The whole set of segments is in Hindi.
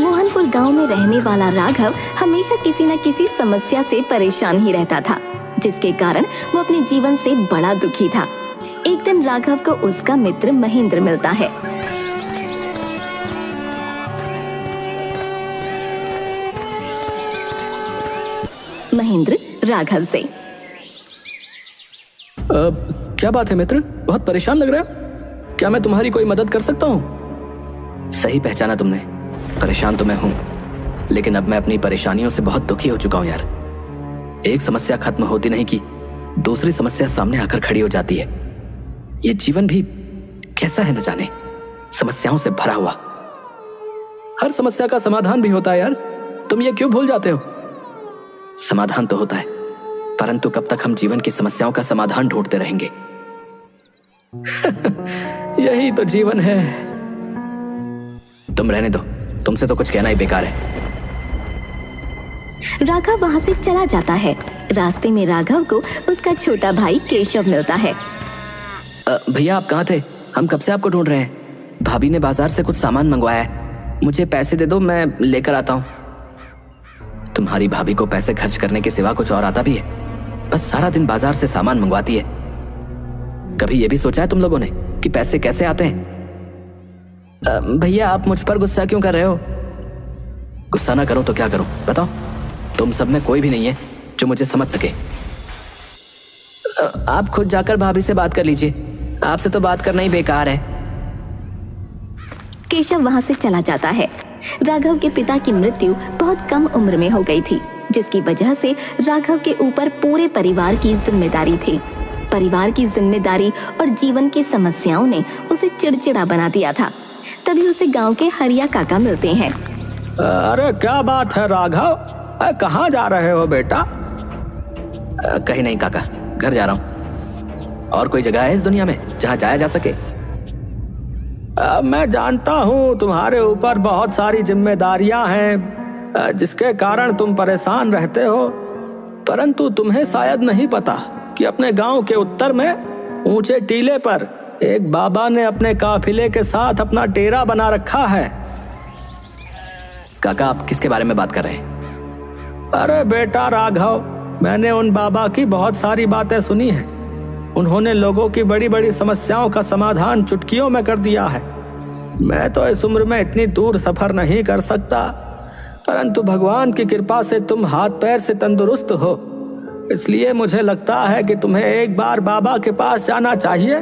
मोहनपुर गांव में रहने वाला राघव हमेशा किसी न किसी समस्या से परेशान ही रहता था, जिसके कारण वो अपने जीवन से बड़ा दुखी था। एक दिन राघव को उसका मित्र महेंद्र मिलता है। महेंद्र राघव से, क्या बात है मित्र, बहुत परेशान लग रहा है। क्या मैं तुम्हारी कोई मदद कर सकता हूँ? सही पहचाना तुमने, परेशान तो मैं हूँ, लेकिन अब मैं अपनी परेशानियों से बहुत दुखी हो चुका हूँ यार। एक समस्या खत्म होती नहीं कि दूसरी समस्या सामने आकर खड़ी हो जाती है। ये जीवन भी कैसा है न जाने, समस्याओं से भरा हुआ। हर समस्या का समाधान भी होता है यार, तुम ये क्यों भूल जाते हो? समाधान तो होता है, परंतु कब तक हम जीवन की समस्याओं का समाधान ढूंढते रहेंगे? यही तो जीवन है। तुम रहने दो, तुमसे तो कुछ कहना ही बेकार है। राघव वहां से चला जाता है। रास्ते में राघव को उसका छोटा भाई केशव मिलता है। भैया आप कहाँ थे? हम कब से आपको ढूंढ रहे हैं। भाभी ने बाजार से कुछ सामान मंगवाया है, मुझे पैसे दे दो, मैं लेकर आता हूँ। तुम्हारी भाभी को पैसे खर्च करने के सिवा कुछ और आता भी है? बस सारा दिन बाजार से सामान मंगवाती है। कभी ये भी सोचा है तुम लोगों ने कि पैसे कैसे आते हैं? भैया आप मुझ पर गुस्सा क्यों कर रहे हो? गुस्सा ना करो तो क्या करूं बताओ? तुम सब में कोई भी नहीं है जो मुझे समझ सके। आप खुद जाकर भाभी से बात कर लीजिए, आपसे तो बात करना ही बेकार है। केशव वहां से चला जाता है। राघव के पिता की मृत्यु बहुत कम उम्र में हो गई थी, जिसकी वजह से राघव के ऊपर पूरे परिवार की जिम्मेदारी थी। परिवार की जिम्मेदारी और जीवन की समस्याओं ने उसे चिड़चिड़ा बना दिया था। तभी उसे गांव के हरिया काका मिलते हैं। अरे क्या बात है राघव, कहाँ जा रहे हो बेटा? कहीं नहीं काका, घर जा रहा हूँ। और कोई जगह है इस दुनिया में जहाँ जाया जा सके? मैं जानता हूँ तुम्हारे ऊपर बहुत सारी जिम्मेदारियां हैं, जिसके कारण तुम परेशान रहते हो, परंतु तुम्हें शायद नहीं पता कि अपने गांव के उत्तर में ऊंचे टीले पर एक बाबा ने अपने काफिले के साथ अपना डेरा बना रखा है। काका आप किसके बारे में बात कर रहे हैं? अरे बेटा राघव, मैंने उन बाबा की बहुत सारी बातें सुनी हैं। उन्होंने लोगों की बड़ी बड़ी समस्याओं का समाधान चुटकियों में कर दिया है। मैं तो इस उम्र में इतनी दूर सफर नहीं कर सकता, परंतु भगवान की कृपा से तुम हाथ पैर से तंदुरुस्त हो, इसलिए मुझे लगता है कि तुम्हें एक बार बाबा के पास जाना चाहिए।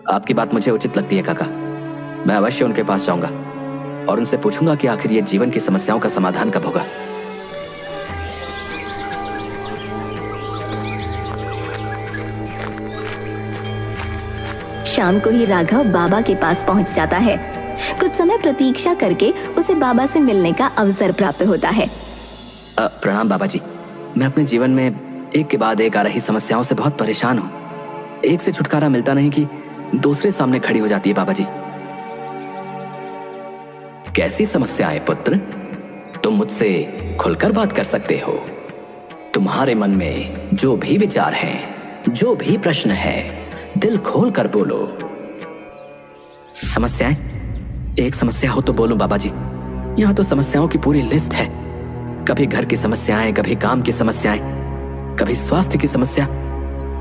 आपकी बात मुझे उचित लगती है काका, मैं अवश्य उनके पास जाऊंगा और उनसे पूछूंगा कि आखिर ये जीवन की समस्याओं का समाधान कब होगा। शाम को ही राघव बाबा के पास पहुंच जाता है। कुछ समय प्रतीक्षा करके उसे बाबा से मिलने का अवसर प्राप्त होता है। प्रणाम बाबा जी, मैं अपने जीवन में एक के बाद एक आ रही समस्याओं से बहुत परेशान हूँ। एक से छुटकारा मिलता नहीं कि दूसरे सामने खड़ी हो जाती है। बाबा जी कैसी समस्याएं पुत्र? तुम मुझसे खुलकर बात कर सकते हो। तुम्हारे मन में जो भी विचार हैं, जो भी प्रश्न है, दिल खोल कर बोलो। समस्याएं? एक समस्या हो तो बोलो बाबा जी, यहाँ तो समस्याओं की पूरी लिस्ट है। कभी घर की समस्याएं, कभी काम की समस्याएं, कभी स्वास्थ्य की समस्या,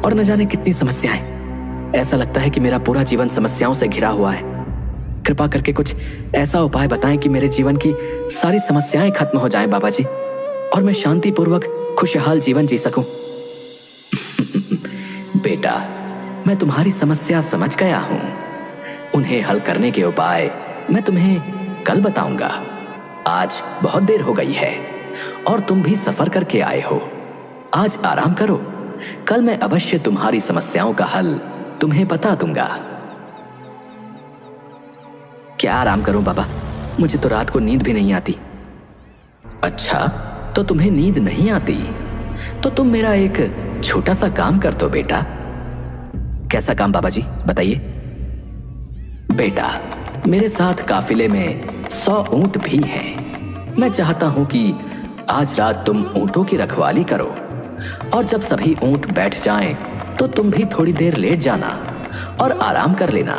और न जाने कितनी समस्याएं। ऐसा लगता है कि मेरा पूरा जीवन समस्याओं से घिरा हुआ है। कृपा करके कुछ ऐसा उपाय बताएं कि मेरे जीवन की सारी समस्याएं खत्म हो जाएं बाबा जी, और मैं शांतिपूर्वक खुशहाल जीवन जी सकूं। बेटा, मैं तुम्हारी समस्या समझ गया हूं। उन्हें हल करने के उपाय मैं तुम्हें कल बताऊंगा। आज बहुत देर हो गई है और तुम भी सफर करके आए हो। आज आराम करो, कल मैं अवश्य तुम्हारी समस्याओं का हल तुम्हें बता दूंगा। क्या आराम करूं बाबा, मुझे तो रात को नींद भी नहीं आती। अच्छा, तो तुम्हें नींद नहीं आती तो तुम मेरा एक छोटा सा काम कर दो बेटा। कैसा काम बाबा जी, बताइए। बेटा, मेरे साथ काफिले में 100 ऊंट भी हैं। मैं चाहता हूं कि आज रात तुम ऊंटों की रखवाली करो, और जब सभी ऊंट बैठ जाएं तो तुम भी थोड़ी देर लेट जाना और आराम कर लेना।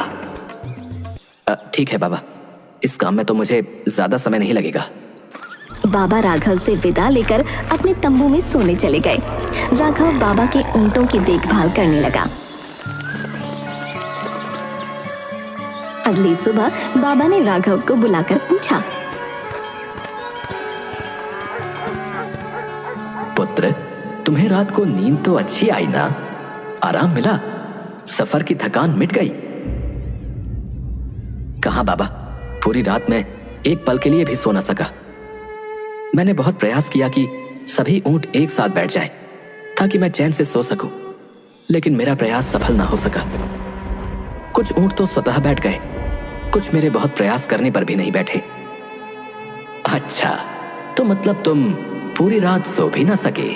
ठीक है बाबा, इस काम में तो मुझे ज्यादा समय नहीं लगेगा। बाबा राघव से विदा लेकर अपने तंबू में सोने चले गए। राघव बाबा के ऊंटों की देखभाल करने लगा। अगली सुबह बाबा ने राघव को बुलाकर पूछा, पुत्र, तुम्हें रात को नींद तो अच्छी आई ना? आराम मिला? सफर की थकान मिट गई? कहां बाबा, पूरी रात में एक पल के लिए भी सो न सका। मैंने बहुत प्रयास किया कि सभी ऊंट एक साथ बैठ जाएं, ताकि मैं चैन से सो सकूं, लेकिन मेरा प्रयास सफल ना हो सका। कुछ ऊंट तो स्वतः बैठ गए, कुछ मेरे बहुत प्रयास करने पर भी नहीं बैठे। अच्छा, तो मतलब तुम पूरी रात सो भी ना सके?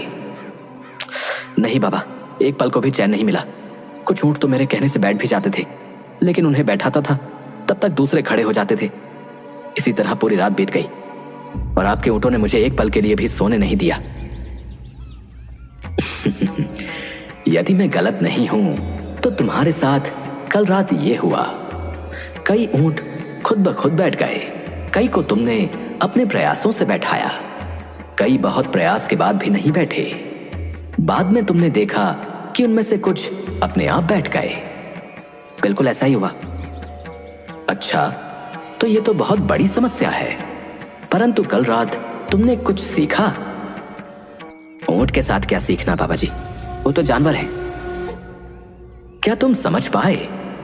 नहीं बाबा, एक पल को भी चैन नहीं मिला। कुछ ऊंट तो मेरे कहने से बैठ भी जाते थे, लेकिन उन्हें बैठाता था तब तक दूसरे खड़े हो जाते थे। इसी तरह पूरी रात बीत गई और आपके ऊंटों ने मुझे एक पल के लिए भी सोने नहीं दिया। यदि मैं गलत नहीं हूं तो तुम्हारे साथ कल रात ये हुआ। कई ऊंट खुद ब खुद बैठ गए, कई को तुमने अपने प्रयासों से बैठाया, कई बहुत प्रयास के बाद भी नहीं बैठे। बाद में तुमने देखा कि उनमें से कुछ अपने आप बैठ गए। बिल्कुल ऐसा ही हुआ। अच्छा, तो ये तो बहुत बड़ी समस्या है, परंतु कल रात तुमने कुछ सीखा? ऊंट के साथ क्या सीखना बाबा जी, वो तो जानवर है। क्या तुम समझ पाए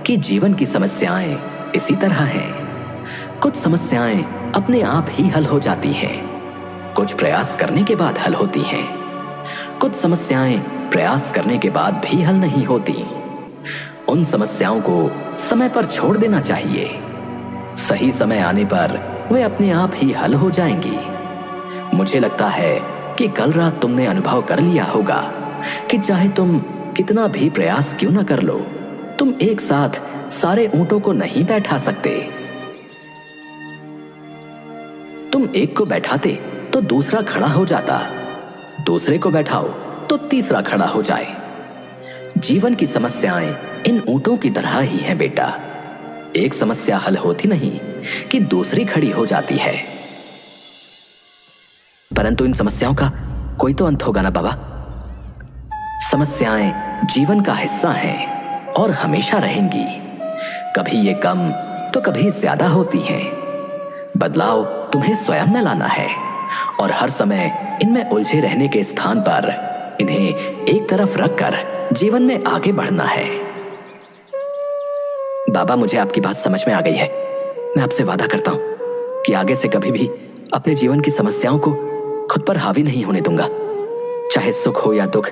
कि जीवन की समस्याएं इसी तरह हैं? कुछ समस्याएं अपने आप ही हल हो जाती हैं, कुछ प्रयास करने के बाद हल होती हैं, कुछ समस्याएं प्रयास करने के बाद भी हल नहीं होती। उन समस्याओं को समय पर छोड़ देना चाहिए। सही समय आने पर वे अपने आप ही हल हो जाएंगी। मुझे लगता है कि कल रात तुमने अनुभव कर लिया होगा कि चाहे तुम कितना भी प्रयास क्यों ना कर लो, तुम एक साथ सारे ऊंटों को नहीं बैठा सकते। तुम एक को बैठाते तो दूसरा खड़ा हो जाता, दूसरे को बैठाओ तो तीसरा खड़ा हो जाए। जीवन की समस्याएं इन ऊंटों की तरह ही हैं बेटा। एक समस्या हल होती नहीं कि दूसरी खड़ी हो जाती है। परंतु इन समस्याओं का कोई तो अंत होगा ना बाबा? समस्याएं जीवन का हिस्सा हैं और हमेशा रहेंगी। कभी ये कम तो कभी ज्यादा होती हैं। बदलाव तुम्हें स्वयं में लाना है और हर समय इनमें उलझे रहने के स्थान पर इन्हें एक तरफ रखकर जीवन में आगे बढ़ना है। बाबा, मुझे आपकी बात समझ में आ गई है। मैं आपसे वादा करता हूं कि आगे से कभी भी अपने जीवन की समस्याओं को खुद पर हावी नहीं होने दूंगा। चाहे सुख हो या दुख,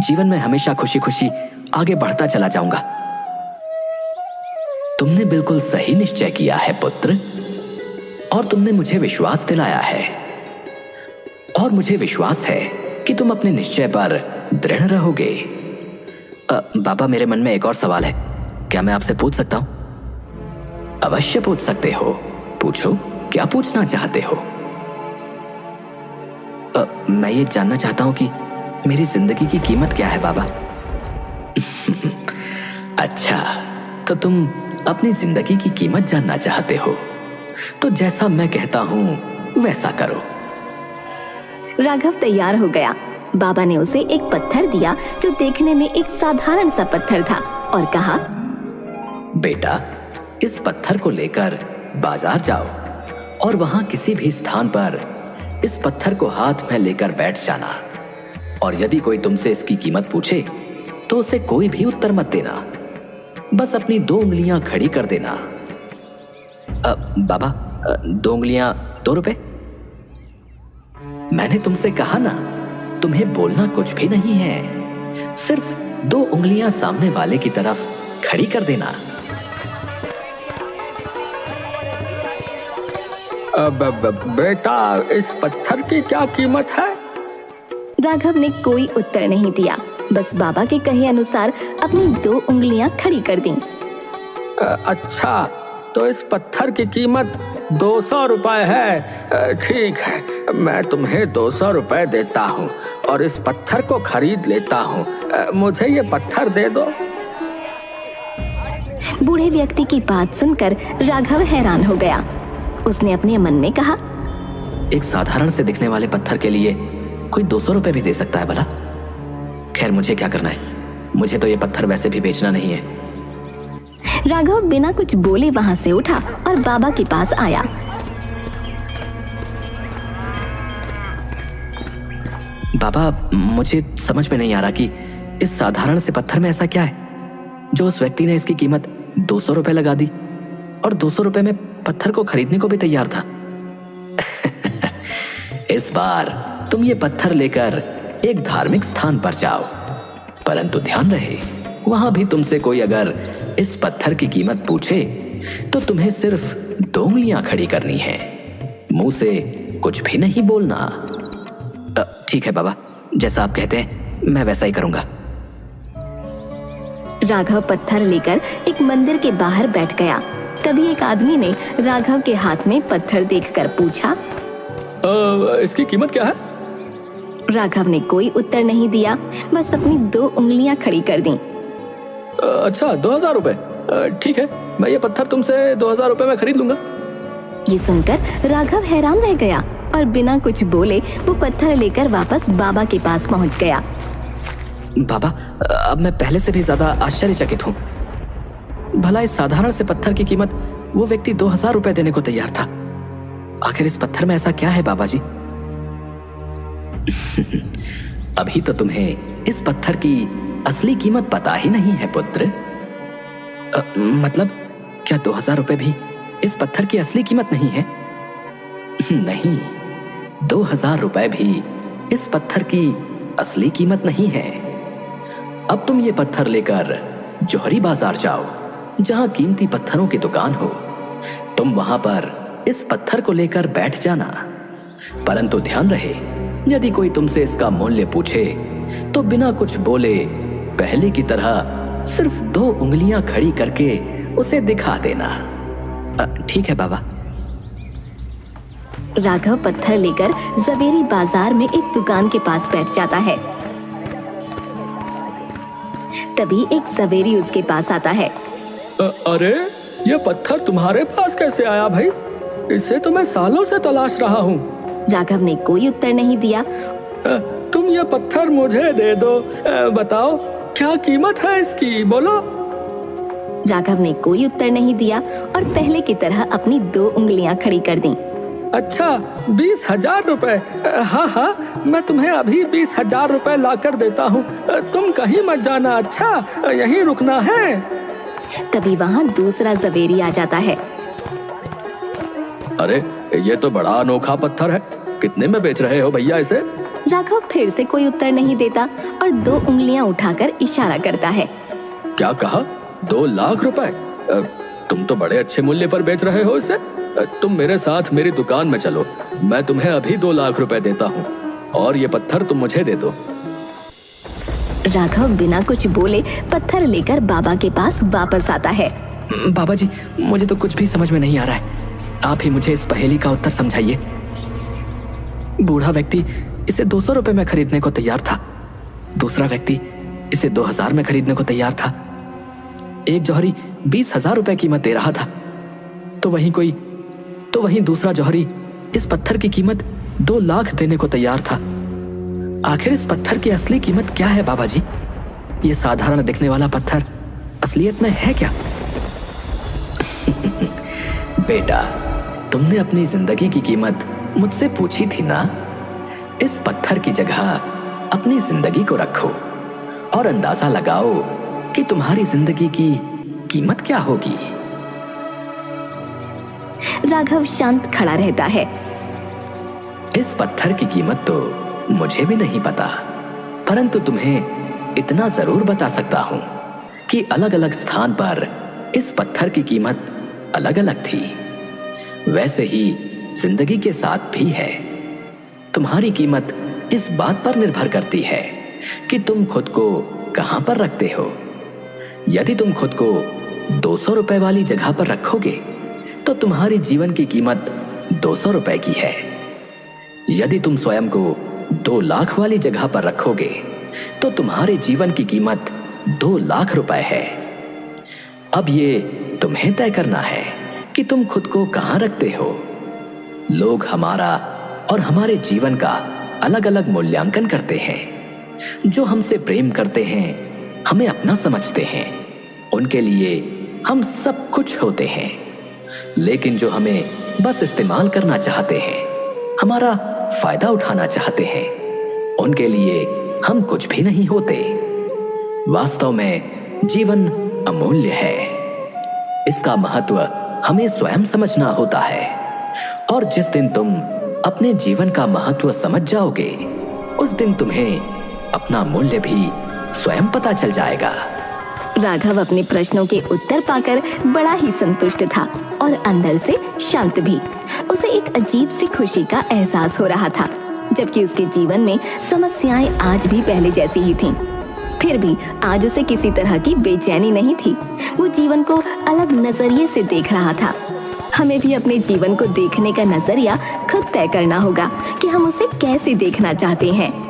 जीवन में हमेशा खुशी खुशी आगे बढ़ता चला जाऊंगा। तुमने बिल्कुल सही निश्चय किया है पुत्र, और तुमने मुझे विश्वास दिलाया है, और मुझे विश्वास है कि तुम अपने निश्चय पर दृढ़ रहोगे। बाबा, मेरे मन में एक और सवाल है, क्या मैं आपसे पूछ सकता हूं? अवश्य पूछ सकते हो, पूछो, क्या पूछना चाहते हो? मैं ये जानना चाहता हूं कि मेरी जिंदगी की कीमत क्या है बाबा। अच्छा, तो तुम अपनी जिंदगी की कीमत जानना चाहते हो, तो जैसा मैं कहता हूं वैसा करो। राघव तैयार हो गया। बाबा ने उसे एक पत्थर दिया जो देखने में एक साधारण सा पत्थर था और कहा, बेटा, इस पत्थर को लेकर बाजार जाओ और वहां किसी भी स्थान पर इस पत्थर को हाथ में लेकर बैठ जाना, और यदि कोई तुमसे इसकी कीमत पूछे तो उसे कोई भी उत्तर मत देना, बस अपनी 2 उंगलियां खड़ी कर देना। बाबा, 2 उंगलियां 2 रुपए? मैंने तुमसे कहा ना, तुम्हें बोलना कुछ भी नहीं है, सिर्फ 2 उंगलियां सामने वाले की तरफ खड़ी कर देना। बेटा, इस पत्थर की क्या कीमत है? राघव ने कोई उत्तर नहीं दिया, बस बाबा के कहे अनुसार अपनी 2 उंगलियां खड़ी कर दी। अच्छा, तो इस पत्थर की कीमत 200 रुपए है। ठीक है, मैं तुम्हें 200 रुपए देता हूँ और इस पत्थर को खरीद लेता हूँ। मुझे ये पत्थर दे दो। बूढ़े व्यक्ति की बात सुनकर राघव हैरान हो गया। उसने अपने मन में कहा, एक साधारण से दिखने वाले पत्थर के लिए कोई 200 रुपए भी दे सकता है भला? खैर, मुझे क्या करना है, मुझे तो ये पत्थर वैसे भी बेचना नहीं है। राघव बिना कुछ बोले वहां से उठा और बाबा के पास आया। बाबा, मुझे समझ में नहीं आ रहा कि इस साधारण से पत्थर में ऐसा क्या है जो उस व्यक्ति ने इसकी कीमत 200 रुपए लगा दी और 200 रुपए में पत्थर को खरीदने को भी तैयार था। इस बार तुम ये पत्थर लेकर एक धार्मिक स्थान पर जाओ, परंतु ध्यान रहे वहां भी तुमसे कोई अगर इस पत्थर की कीमत पूछे तो तुम्हें सिर्फ 2 उंगलियां खड़ी करनी है, मुंह से कुछ भी नहीं बोलना। ठीक है बाबा, जैसा आप कहते हैं मैं वैसा ही करूंगा। राघव पत्थर लेकर एक मंदिर के बाहर बैठ गया। तभी एक आदमी ने राघव के हाथ में पत्थर देखकर पूछा, इसकी कीमत क्या है? राघव ने कोई उत्तर नहीं दिया, बस अपनी 2 उंगलियां खड़ी कर दी। अच्छा, 2000 रुपए। ठीक है, मैं ये पत्थर तुमसे 2000 रुपए में खरीद लूंगा। ये सुनकर राघव हैरान रह गया और बिना कुछ बोले वो पत्थर लेकर वापस बाबा के पास पहुंच गया। बाबा, अब मैं पहले से भी ज्यादा आश्चर्यचकित हूँ। भला इस साधारण से पत्थर की कीमत वो व्यक्ति 2000 रुपए देने को तैयार था। आखिर इस पत्थर में ऐसा क्या है बाबा जी? अभी तो तुम्हें इस पत्थर की असली कीमत पता ही नहीं है पुत्र। मतलब क्या 2000 रुपए भी इस पत्थर की असली कीमत नहीं है? नहीं, 2000 रुपए भी इस पत्थर की असली कीमत नहीं है। अब तुम ये पत्थर लेकर जौहरी बाजार जाओ, जहां कीमती पत्थरों की दुकान हो। तुम वहां पर इस पत्थर को लेकर बैठ जाना, परंतु ध्यान रहे यदि कोई तुमसे इसका मूल्य पूछे तो बिना कुछ बोले पहले की तरह सिर्फ 2 उंगलियां खड़ी करके उसे दिखा देना। ठीक है बाबा। राघव पत्थर लेकर जवेरी बाजार में एक दुकान के पास बैठ जाता है। तभी एक जवेरी उसके पास आता है। अरे, ये पत्थर तुम्हारे पास कैसे आया भाई? इसे तो मैं सालों से तलाश रहा हूँ। राघव ने कोई उत्तर नहीं दिया। तुम ये पत्थर मुझे दे दो। बताओ क्या कीमत है इसकी, बोलो। राघव ने कोई उत्तर नहीं दिया और पहले की तरह अपनी 2 उंगलियां खड़ी कर दी। अच्छा, 20,000 रुपए। हाँ हाँ, मैं तुम्हें अभी 20,000 रुपए ला कर देता हूँ। तुम कहीं मत जाना, अच्छा यहीं रुकना है। तभी वहाँ दूसरा जवेरी आ जाता है। अरे, ये तो बड़ा अनोखा पत्थर है, कितने में बेच रहे हो भैया इसे? राघव फिर से कोई उत्तर नहीं देता और 2 उंगलियां उठाकर इशारा करता है। क्या कहा? 2 लाख रुपए? तुम तो बड़े अच्छे मूल्य पर बेच रहे हो इसे। तुम मेरे साथ मेरी दुकान में चलो, मैं तुम्हें अभी 2 लाख रुपए देता हूँ और ये पत्थर तुम मुझे दे दो। राघव बिना कुछ बोले पत्थर लेकर बाबा के पास वापस आता है। बाबा जी, मुझे तो कुछ भी समझ में नहीं आ रहा है, आप ही मुझे इस पहेली का उत्तर समझाइए। बूढ़ा व्यक्ति इसे 200 रुपए में खरीदने को तैयार था, दूसरा व्यक्ति इसे 2000 में खरीदने को तैयार था, एक जौहरी 20,000 रुपए कीमत दे रहा था, तो वहीं दूसरा जौहरी इस पत्थर की कीमत 2 लाख देने को तैयार था। आखिर इस पत्थर की असली कीमत क्या है बाबा जी? ये साधारण दिखने वाला पत्थर असलियत में है क्या? बेटा, तुमने अपनी जिंदगी की कीमत मुझसे पूछी थी ना। इस पत्थर की जगह अपनी जिंदगी को रखो और अंदाजा लगाओ कि तुम्हारी जिंदगी की कीमत क्या होगी। राघव शांत खड़ा रहता है। इस पत्थर की कीमत तो मुझे भी नहीं पता, परंतु तुम्हें इतना जरूर बता सकता हूं कि अलग अलग स्थान पर इस पत्थर की कीमत अलग अलग थी। वैसे ही जिंदगी के साथ भी है। तुम्हारी कीमत इस बात पर निर्भर करती है कि तुम खुद को कहां पर रखते हो। यदि तुम खुद को 200 रुपए वाली जगह पर रखोगे तो तुम्हारी जीवन की कीमत 200 रुपए की है। यदि तुम स्वयं को 2 लाख वाली जगह पर रखोगे तो तुम्हारे जीवन की कीमत 2 लाख रुपए है। अब ये तुम्हें तय करना है कि तुम खुद को कहां रखते हो। लोग हमारा और हमारे जीवन का अलग अलग मूल्यांकन करते हैं। जो हमसे प्रेम करते हैं, हमें अपना समझते हैं, उनके लिए हम सब कुछ होते हैं। लेकिन जो हमें बस इस्तेमाल करना चाहते हैं, हमारा फायदा उठाना चाहते हैं, उनके लिए हम कुछ भी नहीं होते। वास्तव में जीवन अमूल्य है। इसका महत्व हमें स्वयं समझना होता है। और जिस दिन तुम अपने जीवन का महत्व समझ जाओगे, उस दिन तुम्हें अपना मूल्य भी स्वयं पता चल जाएगा। राघव अपने प्रश्नों के उत्तर पाकर बड़ा ही संतुष्ट था और अंदर से शांत भी। उसे एक अजीब सी खुशी का एहसास हो रहा था, जबकि उसके जीवन में समस्याएं आज भी पहले जैसी ही थीं। फिर भी आज उसे किसी तरह की बेचैनी नहीं थी। वो जीवन को अलग नजरिए से देख रहा था। हमें भी अपने जीवन को देखने का नजरिया खुद तय करना होगा कि हम उसे कैसे देखना चाहते हैं।